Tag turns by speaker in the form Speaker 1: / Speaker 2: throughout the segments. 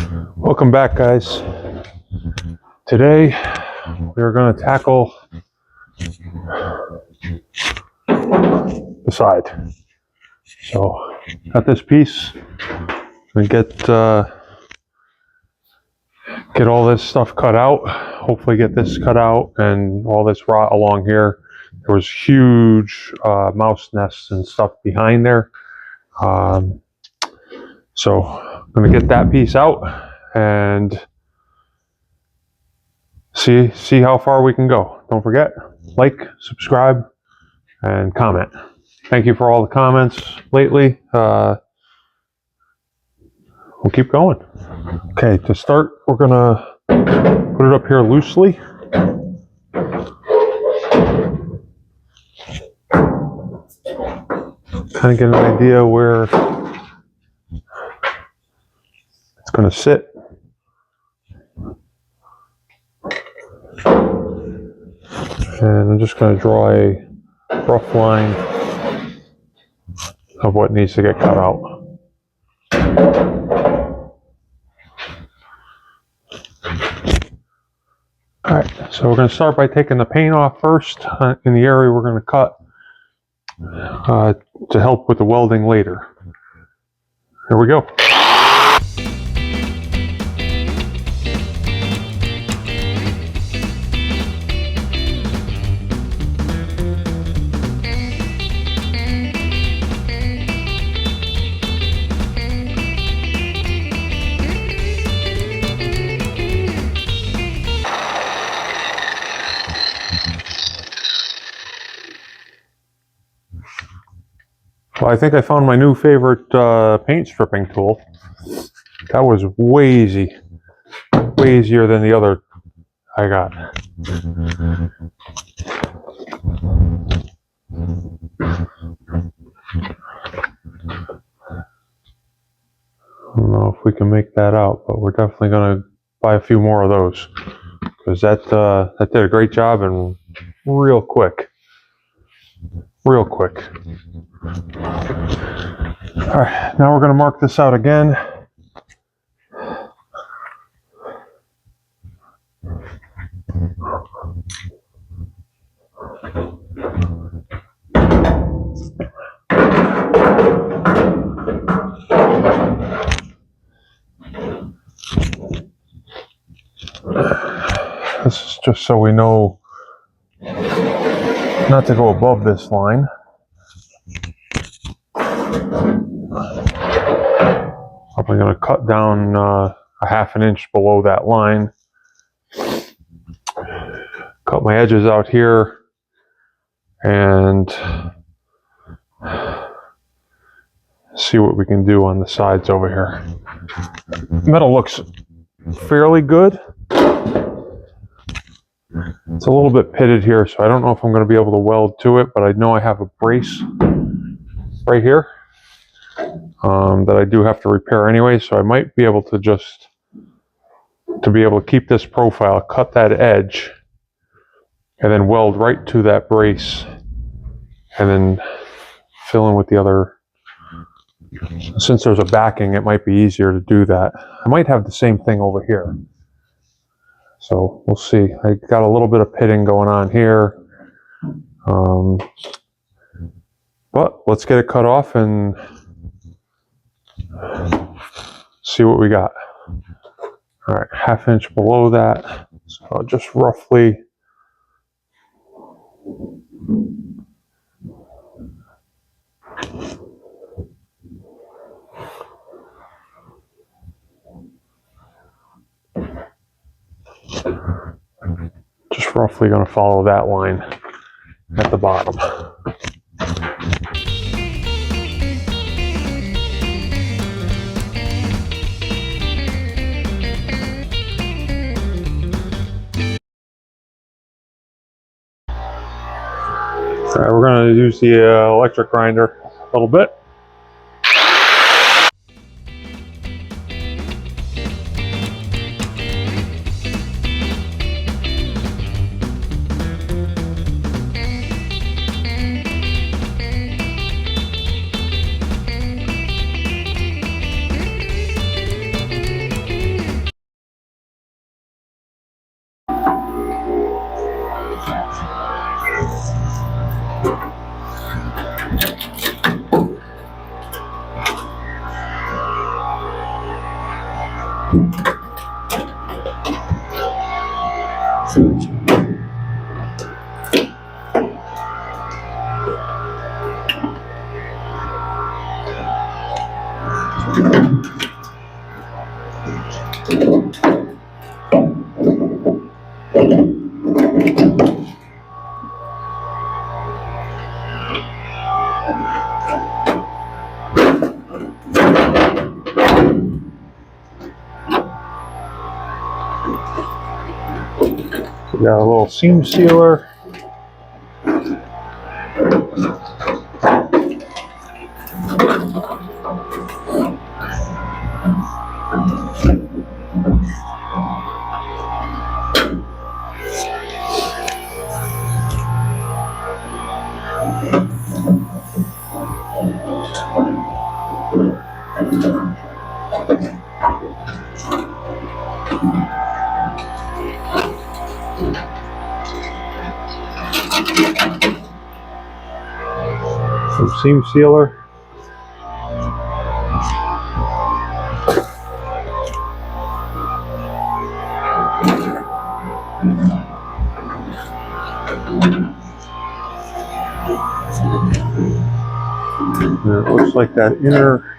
Speaker 1: Welcome back, guys. Today we are going to tackle the side. So, got this piece. We get all this stuff cut out. Hopefully, get this cut out and all this rot along here. There was huge mouse nests and stuff behind there. So, I'm going to get that piece out and see how far we can go. Don't forget, like, subscribe, and comment. Thank you for all the comments lately. We'll keep going. Okay, to start, we're gonna put it up here loosely. Kind of get an idea where it's gonna sit. And I'm just going to draw a rough line of what needs to get cut out. Alright, so we're going to start by taking the paint off first in the area we're going to cut to help with the welding later. Here we go. Well, I think I found my new favorite paint stripping tool. That was way easier than the other I got. I don't know if we can make that out, but we're definitely going to buy a few more of those because that did a great job and real quick. Real quick. Alright, now we're going to mark this out again. This is just so we know not to go above this line. I'm going to cut down a ½ inch below that line. Cut my edges out here and see what we can do on the sides over here. Metal looks fairly good. It's a little bit pitted here, so I don't know if I'm going to be able to weld to it, but I know I have a brace right here that I do have to repair anyway, so I might be able to be able to keep this profile, cut that edge, and then weld right to that brace, and then fill in with the other. Since there's a backing, it might be easier to do that. I might have the same thing over here. So we'll see. I got a little bit of pitting going on here. But let's get it cut off and see what we got. All right, ½ inch below that. So just roughly. Just roughly going to follow that line at the bottom. All right, we're going to use the electric grinder a little bit. We got a little seam sealer. Some seam sealer. And it looks like that inner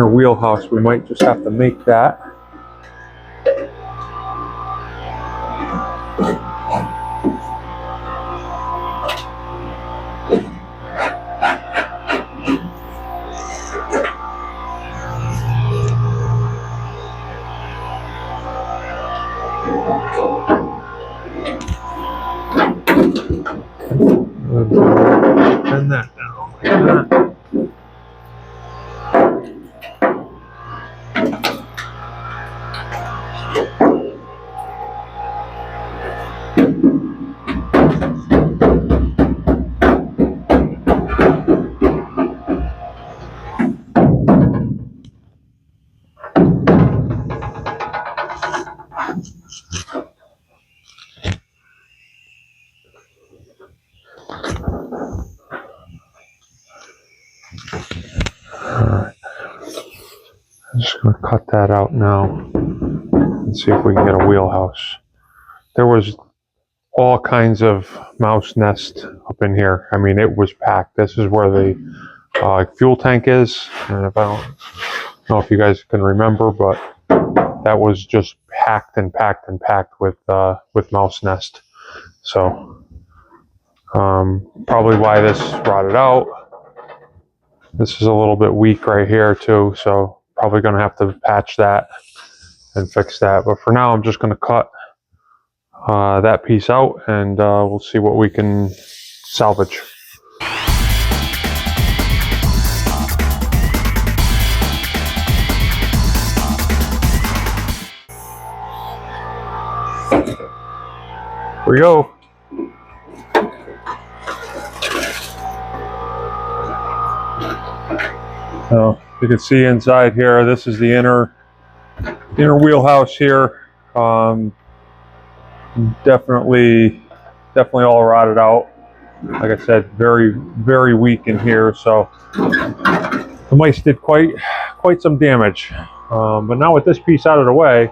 Speaker 1: wheelhouse, we might just have to make that. Bend that down like that. I'm just going to cut that out now and see if we can get a wheelhouse. There was all kinds of mouse nest up in here. I mean, it was packed. This is where the fuel tank is. And if I don't know if you guys can remember, but that was just packed and packed and packed with mouse nest. So probably why this rotted out. This is a little bit weak right here too, so probably going to have to patch that and fix that. But for now, I'm just going to cut that piece out, and we'll see what we can salvage. Here we go. So you can see inside here, this is the inner wheelhouse here. Definitely all rotted out. Like I said, very, very weak in here. So the mice did quite some damage. But now with this piece out of the way,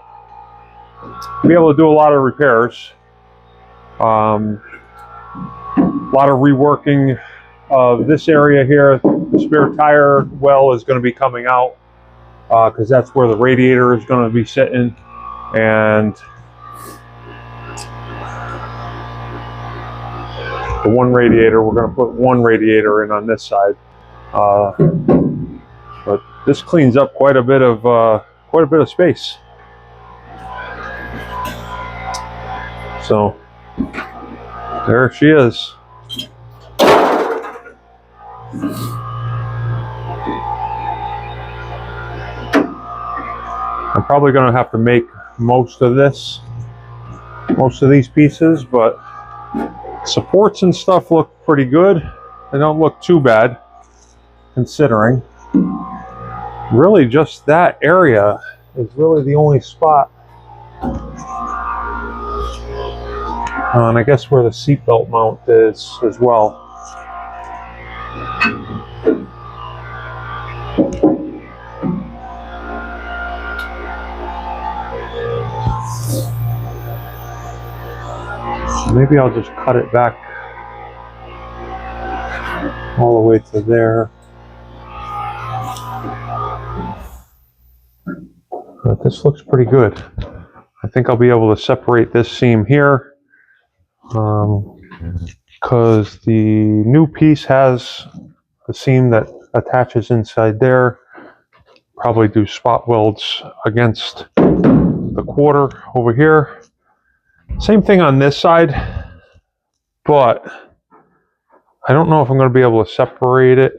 Speaker 1: we'll be able to do a lot of repairs. A lot of reworking of this area here. The spare tire well is going to be coming out because that's where the radiator is going to be sitting, and the one radiator, we're going to put one radiator in on this side. But this cleans up quite a bit of space. So there she is. I'm probably going to have to make most of these pieces, but supports and stuff look pretty good. They don't look too bad, considering. Really, just that area is really the only spot And I guess where the seatbelt mount is as well. Maybe I'll just cut it back all the way to there. But this looks pretty good. I think I'll be able to separate this seam here because the new piece has a seam that attaches inside there. Probably do spot welds against the quarter over here. Same thing on this side, but I don't know if I'm going to be able to separate it.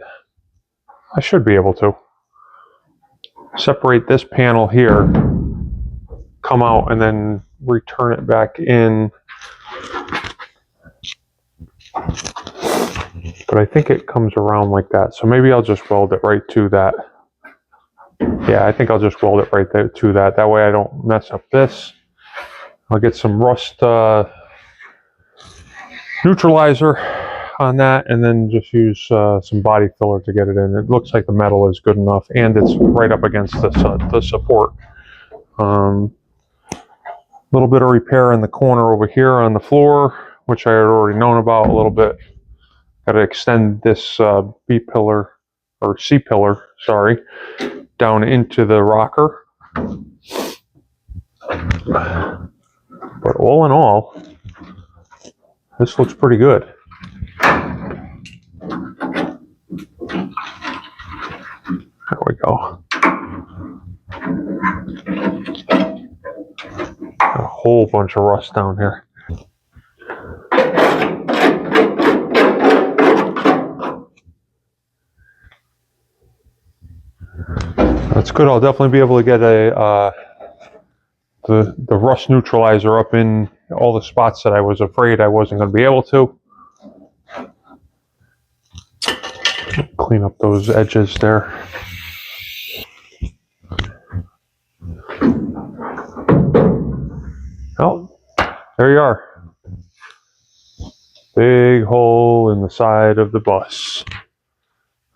Speaker 1: I should be able to. Separate this panel here, come out, and then return it back in. But I think it comes around like that, so maybe I'll just weld it right to that. Yeah, I think I'll just weld it right there to that. That way I don't mess up this. I'll get some rust neutralizer on that, and then just use some body filler to get it in. It looks like the metal is good enough, and it's right up against the support. Little bit of repair in the corner over here on the floor, which I had already known about a little bit. Got to extend this B pillar, or C pillar, sorry, down into the rocker. But all in all, this looks pretty good. There we go. Got a whole bunch of rust down here. That's good. I'll definitely be able to get a the rust neutralizer up in all the spots that I was afraid I wasn't going to be able to. Clean up those edges there. Oh, there you are. Big hole in the side of the bus.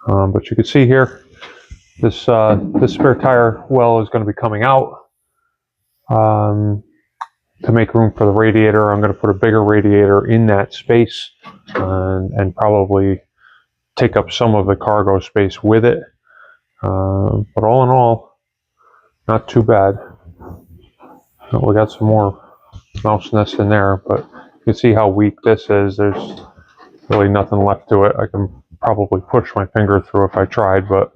Speaker 1: But you can see here, this spare tire well is going to be coming out. To make room for the radiator, I'm going to put a bigger radiator in that space and probably take up some of the cargo space with it. But all in all, not too bad. We got some more mouse nest in there, but you can see how weak this is. There's really nothing left to it. I can probably push my finger through if I tried, but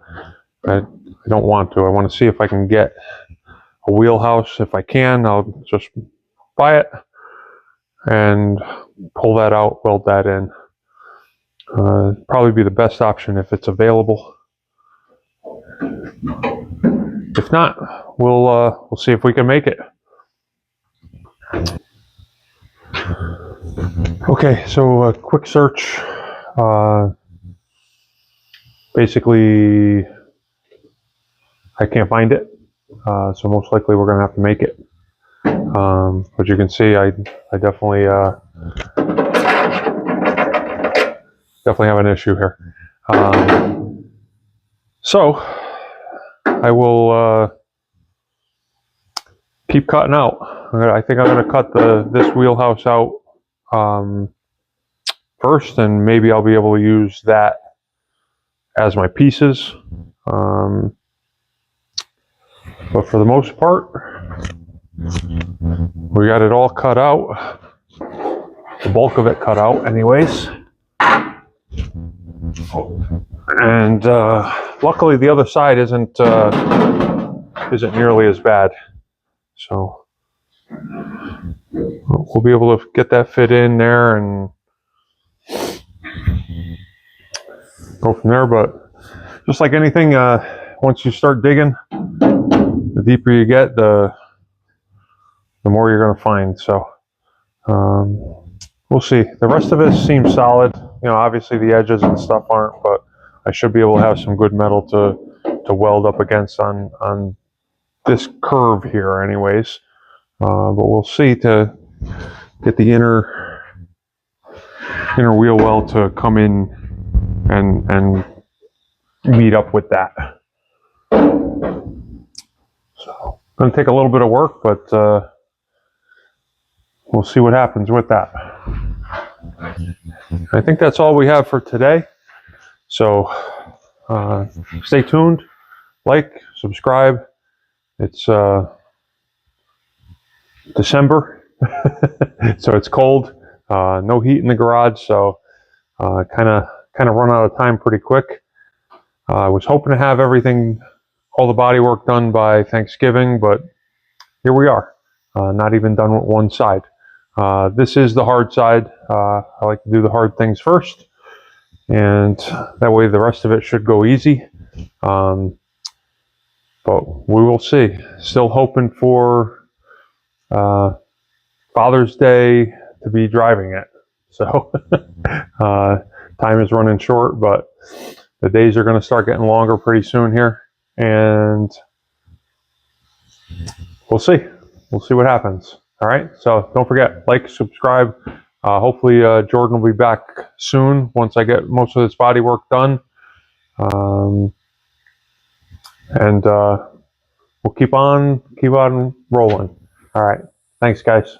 Speaker 1: I don't want to. I want to see if I can get a wheelhouse. If I can, I'll just buy it and pull that out, weld that in. Probably be the best option if it's available. If not, we'll see if we can make it. Okay, so a quick search. Basically, I can't find it, so most likely we're going to have to make it. But you can see, I definitely have an issue here. So I will keep cutting out. I think I'm going to cut this wheelhouse out first, and maybe I'll be able to use that as my pieces. But for the most part, we got it all cut out. The bulk of it cut out anyways. And luckily the other side isn't nearly as bad. So we'll be able to get that fit in there and go from there. But just like anything, once you start digging, the deeper you get, the more you're going to find. So we'll see. The rest of it seems solid. You know, obviously the edges and stuff aren't, but I should be able to have some good metal to weld up against on this curve here anyways. But we'll see to get the inner inner wheel well to come in and meet up with that. So, going to take a little bit of work, but we'll see what happens with that. I think that's all we have for today. So stay tuned, like, subscribe. It's December, so it's cold. No heat in the garage, so kind of run out of time pretty quick. I was hoping to have everything, all the body work done by Thanksgiving, but here we are. Not even done with one side. This is the hard side. I like to do the hard things first, and that way the rest of it should go easy. But we will see. Still hoping for Father's Day to be driving it. So time is running short, but the days are going to start getting longer pretty soon here, and we'll see. We'll see what happens. All right. So don't forget, like, subscribe. Hopefully Jordan will be back soon once I get most of this body work done. And we'll keep on rolling. All right. Thanks, guys.